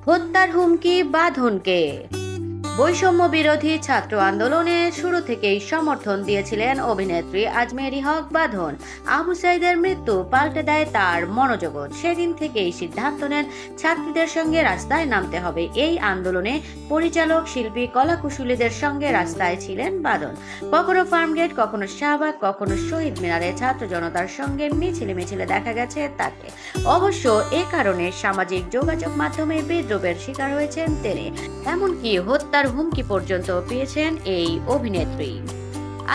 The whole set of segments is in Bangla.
হত্যার হুমকি বাঁধনকে। বৈষম্য বিরোধী ছাত্র আন্দোলনে শুরু থেকেই সমর্থন দিয়েছিলেন অভিনেত্রী আজমেরী হক বাঁধন। আবু সাইদের মৃত্যু পাল্টে দেয় তার মনোজগৎ। সেদিন থেকেই সিদ্ধান্ত নেন ছাত্রীদের সঙ্গে রাস্তায় নামতে হবে। এই আন্দোলনে পরিচালক, শিল্পী, কলাকুশলীদের সঙ্গে রাস্তায় ছিলেন বাঁধন। কখনো ফার্মগেট, কখনো শাহবাগ, কখনো শহীদ মিনারে ছাত্র জনতার সঙ্গে মিছিলে মিছিলে দেখা গেছে তাকে। অবশ্য এ কারণে সামাজিক যোগাযোগ মাধ্যমে বিদ্রুপের শিকার হয়েছেন তিনি। এমনকি হত্যার হুমকি পর্যন্ত পেয়েছেন এই অভিনেত্রী।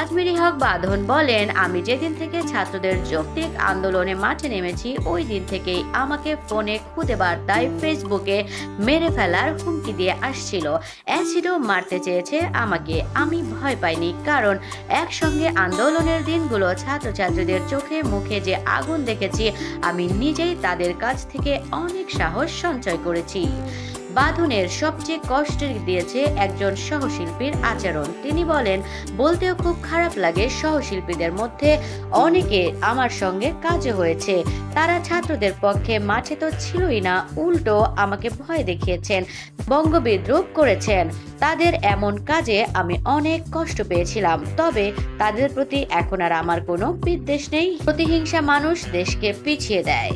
আজমেরী হক বাঁধন বলেন, আমি যেদিন থেকে ছাত্রদের যৌক্তিক আন্দোলনে মাঠে নেমেছি ওই দিন থেকেই আমাকে ফোনে, খুদে বার্তায়, ফেসবুকে মেরে ফেলার হুমকি দিয়ে আসছিল। অ্যাসিডও মারতে চেয়েছে আমাকে। আমি ভয় পাইনি, কারণ একসঙ্গে আন্দোলনের দিনগুলো ছাত্রছাত্রীদের চোখে মুখে যে আগুন দেখেছি, আমি নিজেই তাদের কাছ থেকে অনেক সাহস সঞ্চয় করেছি। বাঁধনের সবচেয়ে কষ্ট দিয়েছে একজন সহশিল্পীর আচরণ। তিনি বলেন, বলতেও খুব খারাপ লাগে, সহশিল্পীদের মধ্যে অনেকে আমার সঙ্গে কাজে হয়েছে। তারা ছাত্রদের পক্ষে মাঠে তো ছিলই না, উল্টো আমাকে ভয় দেখিয়েছেন, বঙ্গবিদ্রুপ করেছেন। তাদের এমন কাজে আমি অনেক কষ্ট পেয়েছিলাম। তবে তাদের প্রতি এখন আর আমার কোনো বিদ্বেষ নেই। প্রতিহিংসা মানুষ দেশকে পিছিয়ে দেয়।